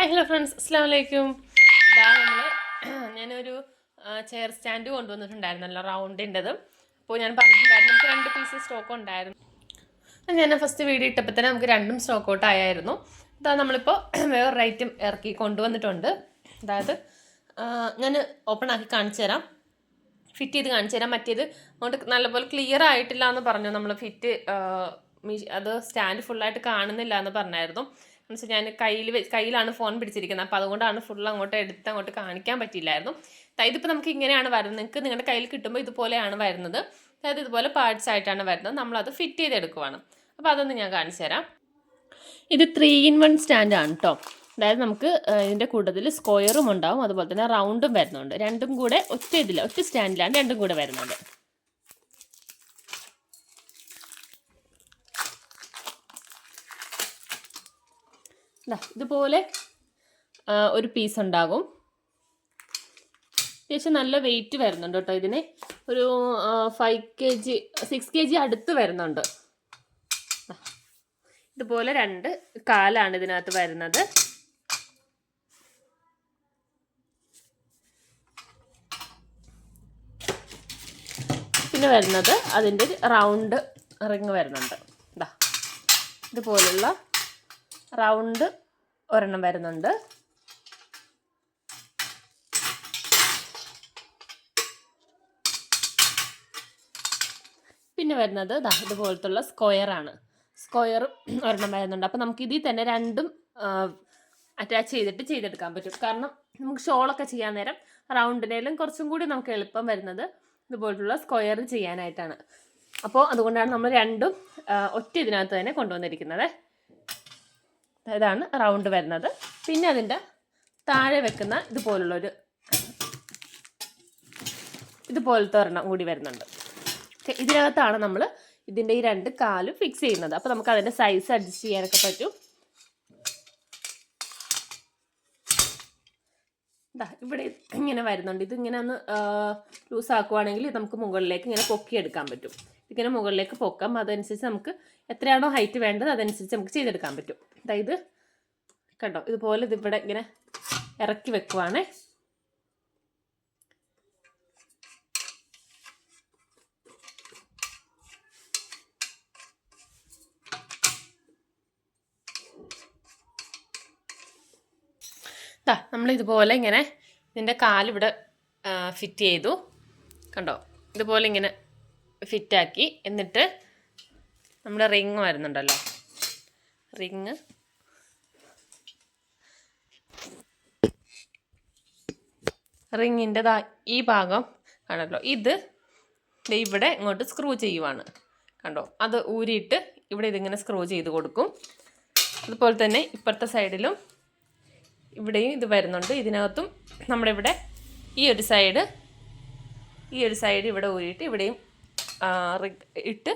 Hi hello friends, അസ്സാം വലൈക്കും. ഇതാ ഞാനൊരു ചെയർ സ്റ്റാൻഡ് കൊണ്ടുവന്നിട്ടുണ്ടായിരുന്നല്ലോ, റൗണ്ടിൻ്റെത്. അപ്പോൾ ഞാൻ പറഞ്ഞിട്ടുണ്ടായിരുന്നു നമുക്ക് 2 പീസ് സ്റ്റോക്ക് ഉണ്ടായിരുന്നു. ഞാൻ ഫസ്റ്റ് വീഡിയോ ഇട്ടപ്പോൾ തന്നെ നമുക്ക് 2 സ്റ്റോക്ക് ഔട്ട് ആയായിരുന്നു. ഇതാ നമ്മളിപ്പോൾ വേറൊരു ഐറ്റം ഇറക്കി കൊണ്ടുവന്നിട്ടുണ്ട്. അതായത് ഞാൻ ഓപ്പൺ ആക്കി കാണിച്ചു തരാം, ഫിറ്റ് ചെയ്ത് കാണിച്ചു തരാം. മറ്റേത് അങ്ങോട്ട് നല്ലപോലെ ക്ലിയർ ആയിട്ടില്ല എന്ന് പറഞ്ഞു. നമ്മൾ അത് സ്റ്റാൻഡ് ഫുള്ളായിട്ട് കാണുന്നില്ല എന്ന് പറഞ്ഞായിരുന്നു. എന്ന് വെച്ചാൽ ഞാൻ കയ്യിലാണ് ഫോൺ പിടിച്ചിരിക്കുന്നത്, അപ്പോൾ അതുകൊണ്ടാണ് ഫുൾ അങ്ങോട്ട് കാണിക്കാൻ പറ്റിയില്ലായിരുന്നു. ഇതിപ്പോൾ നമുക്ക് ഇങ്ങനെയാണ് വരുന്നത്. നിങ്ങൾക്ക് നിങ്ങളുടെ കയ്യിൽ കിട്ടുമ്പോൾ ഇതുപോലെയാണ് വരുന്നത്. അതായത് ഇതുപോലെ പാർട്സ് ആയിട്ടാണ് വരുന്നത്. നമ്മളത് ഫിറ്റ് ചെയ്തെടുക്കുവാണ്. അപ്പോൾ അതൊന്ന് ഞാൻ കാണിച്ചു തരാം. ഇത് 3-in-1 സ്റ്റാൻഡാണ് കേട്ടോ. അതായത് നമുക്ക് ഇതിൻ്റെ കൂട്ടത്തിൽ സ്ക്വയറും ഉണ്ടാവും, അതുപോലെ തന്നെ റൗണ്ടും വരുന്നുണ്ട്. രണ്ടും കൂടെ ഒറ്റ സ്റ്റാൻഡിലാണ് രണ്ടും കൂടെ വരുന്നത്. ഇതുപോലെ ഒരു പീസ് ഉണ്ടാകും. അത്യാവശ്യം നല്ല വെയിറ്റ് വരുന്നുണ്ട് കേട്ടോ. ഇതിന് ഒരു 5 kg 6 kg അടുത്ത് വരുന്നുണ്ട്. ഇതുപോലെ 2 കാലാണ് ഇതിനകത്ത് വരുന്നത്. പിന്നെ വരുന്നത് അതിൻ്റെ റൗണ്ട് റിങ് വരുന്നുണ്ട്. ഇതുപോലുള്ള റൗണ്ട് ഒരെണ്ണം വരുന്നുണ്ട്. പിന്നെ വരുന്നത് ഇതുപോലത്തുള്ള സ്ക്വയറാണ്. സ്ക്വയർ ഒരെണ്ണം വരുന്നുണ്ട്. അപ്പോൾ നമുക്ക് ഇതിൽ തന്നെ രണ്ടും അറ്റാച്ച് ചെയ്തെടുക്കാൻ പറ്റും. കാരണം നമുക്ക് ഷോളൊക്കെ ചെയ്യാൻ നേരം റൗണ്ടിനേലും കുറച്ചും കൂടി നമുക്ക് എളുപ്പം വരുന്നത് ഇതുപോലുള്ള സ്ക്വയർ ചെയ്യാനായിട്ടാണ്. അപ്പോൾ അതുകൊണ്ടാണ് നമ്മൾ രണ്ടും ഒറ്റ ഇതിനകത്ത് തന്നെ കൊണ്ടുവന്നിരിക്കുന്നത്. ഇതാണ് റൗണ്ട് വരുന്നത്. പിന്നെ അതിൻ്റെ താഴെ വെക്കുന്ന ഇതുപോലത്തെ ഒരെണ്ണം കൂടി വരുന്നുണ്ട്. ഇതിനകത്താണ് നമ്മൾ ഇതിൻ്റെ ഈ 2 കാലും ഫിക്സ് ചെയ്യുന്നത്. അപ്പോൾ നമുക്ക് അതിൻ്റെ സൈസ് അഡ്ജസ്റ്റ് ചെയ്യാനൊക്കെ പറ്റും. ഇവിടെ ഇങ്ങനെ വരുന്നുണ്ട്. ഇതിങ്ങനെ ഒന്ന് ലൂസ് ആക്കുവാണെങ്കിൽ നമുക്ക് മുകളിലേക്ക് ഇങ്ങനെ പൊക്കിയെടുക്കാൻ പറ്റും. ഇങ്ങനെ മുകളിലേക്ക് പൊക്കാം. അതനുസരിച്ച് നമുക്ക് എത്രയാണോ ഹൈറ്റ് വേണ്ടത് അതനുസരിച്ച് നമുക്ക് ചെയ്തെടുക്കാൻ പറ്റും. അതായത് കണ്ടോ, ഇതുപോലെ ഇതിവിടെ ഇങ്ങനെ ഇറക്കി വെക്കുവാണേ. നമ്മളിതുപോലെ ഇങ്ങനെ ഇതിൻ്റെ കാലിവിടെ ഫിറ്റ് ചെയ്തു. കണ്ടോ, ഇതുപോലെ ഇങ്ങനെ ഫിറ്റാക്കി. എന്നിട്ട് നമ്മുടെ റിങ് വരുന്നുണ്ടല്ലോ, റിങ്ങിൻ്റെ ഈ ഭാഗം കണ്ടല്ലോ, ഇത് ഇവിടെ ഇങ്ങോട്ട് സ്ക്രൂ ചെയ്യുവാണ്. കണ്ടോ, അത് ഊരിയിട്ട് ഇവിടെ ഇതിങ്ങനെ സ്ക്രൂ ചെയ്ത് കൊടുക്കും. അതുപോലെ തന്നെ ഇപ്പുറത്തെ സൈഡിലും ഇവിടെയും ഇത് വരുന്നുണ്ട്. ഇതിനകത്തും നമ്മുടെ ഇവിടെ ഈ ഒരു സൈഡ് ഇവിടെ ഊരിയിട്ട് ഇവിടെയും ഇട്ട്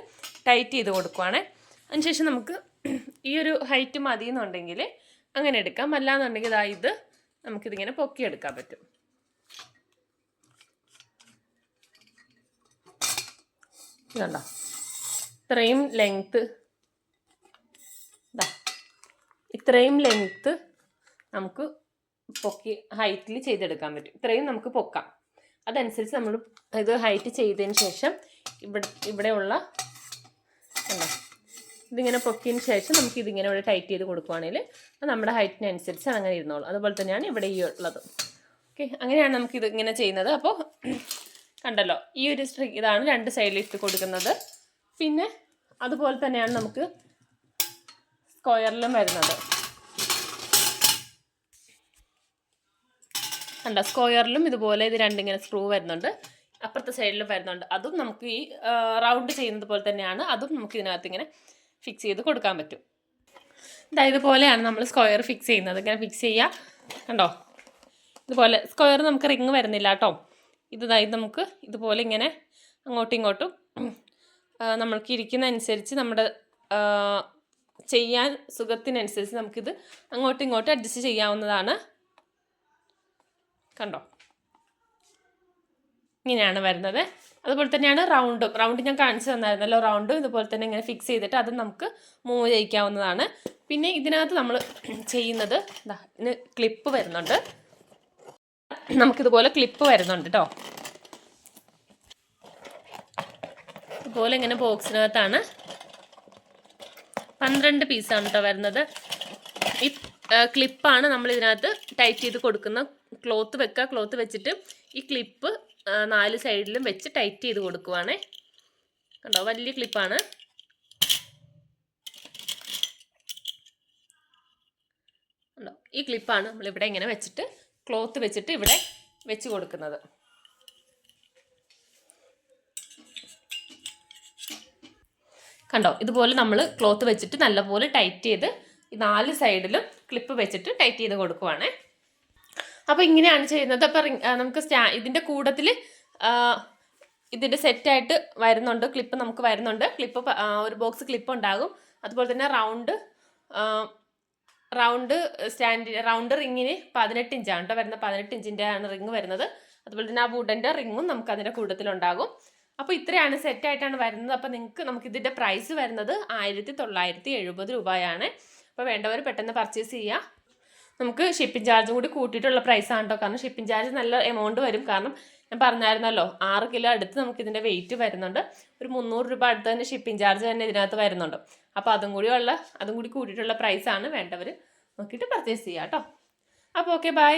ടൈറ്റ് ചെയ്ത് കൊടുക്കുവാണ്. അതിനുശേഷം നമുക്ക് ഈ ഒരു ഹൈറ്റ് മതി എന്നുണ്ടെങ്കിൽ അങ്ങനെ എടുക്കാം. അല്ലാന്നുണ്ടെങ്കിൽ ഇത് നമുക്കിതിങ്ങനെ പൊക്കിയെടുക്കാൻ പറ്റും. ഇതുണ്ടോ, ഇത്രയും ലെങ്ത്ത് നമുക്ക് പൊക്കി ഹൈറ്റിൽ ചെയ്തെടുക്കാൻ പറ്റും. ഇത്രയും നമുക്ക് പൊക്കാം. അതനുസരിച്ച് നമ്മൾ ഇത് ഹൈറ്റ് ചെയ്തതിന് ശേഷം ഇവിടെയുള്ള ഇതിങ്ങനെ പൊക്കിയതിന് ശേഷം നമുക്ക് ഇതിങ്ങനെ ഇവിടെ ടൈറ്റ് ചെയ്ത് കൊടുക്കുവാണെങ്കിൽ അത് നമ്മുടെ ഹൈറ്റിനനുസരിച്ച് അങ്ങനെ ഇരുന്നോളും. അതുപോലെ തന്നെയാണ് ഇവിടെ ഈ ഉള്ളത്. ഓക്കെ, അങ്ങനെയാണ് നമുക്കിത് ഇങ്ങനെ ചെയ്യുന്നത്. അപ്പോൾ കണ്ടല്ലോ, ഈ ഒരു ഇതാണ് 2 സൈഡിൽ ഇട്ട് കൊടുക്കുന്നത്. പിന്നെ അതുപോലെ തന്നെയാണ് നമുക്ക് സ്ക്വയറിലും വരുന്നത്. സ്ക്വയറിലും ഇതുപോലെ ഇത് 2 ഇങ്ങനെ സ്ക്രൂ വരുന്നുണ്ട്. അപ്പുറത്തെ സൈഡിലും വരുന്നുണ്ട്. അതും നമുക്ക് ഈ റൗണ്ട് ചെയ്യുന്നത് പോലെ തന്നെയാണ്. അതും നമുക്ക് ഇതിനകത്ത് ഇങ്ങനെ ഫിക്സ് ചെയ്ത് കൊടുക്കാൻ പറ്റും. ഇതുപോലെയാണ് നമ്മൾ സ്ക്വയർ ഫിക്സ് ചെയ്യുന്നത്. ഇങ്ങനെ ഫിക്സ് ചെയ്യുക. കണ്ടോ, ഇതുപോലെ സ്ക്വയർ നമുക്ക് റിങ് വരുന്നില്ല കേട്ടോ. ഇത് നമുക്ക് ഇതുപോലെ ഇങ്ങനെ അങ്ങോട്ടും ഇങ്ങോട്ടും നമ്മൾക്ക് ഇരിക്കുന്ന അനുസരിച്ച് നമ്മുടെ ചെയ്യാൻ സുഖത്തിനനുസരിച്ച് നമുക്കിത് അങ്ങോട്ടും ഇങ്ങോട്ടും അഡ്ജസ്റ്റ് ചെയ്യാവുന്നതാണ്. കണ്ടോ, ഇങ്ങനെയാണ് വരുന്നത്. അതുപോലെ തന്നെയാണ് റൗണ്ട് ഞാൻ കാണിച്ചു തന്നായിരുന്നല്ലോ. റൗണ്ടും ഇതുപോലെ തന്നെ ഇങ്ങനെ ഫിക്സ് ചെയ്തിട്ട് അത് നമുക്ക് മൂവ് ചെയ്യിക്കാവുന്നതാണ്. പിന്നെ ഇതിനകത്ത് നമ്മൾ ചെയ്യുന്നത് ഇതിന് ക്ലിപ്പ് വരുന്നുണ്ട്. നമുക്കിതുപോലെ ക്ലിപ്പ് വരുന്നുണ്ട് കേട്ടോ. ഇതുപോലെ ഇങ്ങനെ ബോക്സിനകത്താണ് 12 പീസാണ് കേട്ടോ വരുന്നത്. ഈ ക്ലിപ്പാണ് നമ്മൾ ഇതിനകത്ത് ടൈറ്റ് ചെയ്ത് കൊടുക്കുന്ന. ക്ലോത്ത് വെക്കുക, ക്ലോത്ത് വെച്ചിട്ട് ഈ ക്ലിപ്പ് 4 സൈഡിലും വെച്ച് ടൈറ്റ് ചെയ്ത് കൊടുക്കുവാണേ. കണ്ടോ, വലിയ ക്ലിപ്പാണ്. കണ്ടോ, ഈ ക്ലിപ്പാണ് നമ്മളിവിടെ ഇങ്ങനെ വെച്ചിട്ട് ക്ലോത്ത് വെച്ചിട്ട് ഇവിടെ വെച്ച് കൊടുക്കുന്നത്. കണ്ടോ, ഇതുപോലെ നമ്മൾ ക്ലോത്ത് വെച്ചിട്ട് നല്ലപോലെ ടൈറ്റ് ചെയ്ത് ഈ 4 സൈഡിലും ക്ലിപ്പ് വെച്ചിട്ട് ടൈറ്റ് ചെയ്ത് കൊടുക്കുവാണേ. അപ്പോൾ ഇങ്ങനെയാണ് ചെയ്യുന്നത്. അപ്പോൾ നമുക്ക് ഇതിൻ്റെ കൂട്ടത്തിൽ ഇതിൻ്റെ സെറ്റായിട്ട് വരുന്നുണ്ട്, ക്ലിപ്പ് നമുക്ക് വരുന്നുണ്ട്. ക്ലിപ്പ് ഒരു ബോക്സ് ക്ലിപ്പ് ഉണ്ടാകും. അതുപോലെ തന്നെ റൗണ്ട് റിങ്ങിന് 18 ഇഞ്ചാണ് കേട്ടോ വരുന്നത്. 18 ഇഞ്ചിൻ്റെ ആണ് റിങ് വരുന്നത്. അതുപോലെ തന്നെ ആ വുഡൻ്റെ റിങ്ങും നമുക്ക് അതിൻ്റെ കൂട്ടത്തിലുണ്ടാകും. അപ്പോൾ ഇത്രയാണ് സെറ്റായിട്ടാണ് വരുന്നത്. അപ്പോൾ നമുക്കിതിൻ്റെ പ്രൈസ് വരുന്നത് 1970 രൂപയാണ്. അപ്പോൾ വേണ്ടവർ പെട്ടെന്ന് പർച്ചേസ് ചെയ്യുക. നമുക്ക് ഷിപ്പിംഗ് ചാർജും കൂടി കൂട്ടിയിട്ടുള്ള പ്രൈസാണ് കേട്ടോ. കാരണം ഷിപ്പിംഗ് ചാർജ് നല്ല എമൗണ്ട് വരും. കാരണം ഞാൻ പറഞ്ഞായിരുന്നല്ലോ 6 കിലോ അടുത്ത് നമുക്കിതിൻ്റെ വെയിറ്റ് വരുന്നുണ്ട്. ഒരു 300 രൂപ അടുത്ത് തന്നെ ഷിപ്പിംഗ് ചാർജ് തന്നെ ഇതിനകത്ത് വരുന്നുണ്ട്. അപ്പോൾ അതും കൂടി കൂട്ടിയിട്ടുള്ള പ്രൈസാണ്. വേണ്ടവർ നോക്കിയിട്ട് പർച്ചേസ് ചെയ്യുക കേട്ടോ. അപ്പോൾ ഓക്കെ, ബൈ.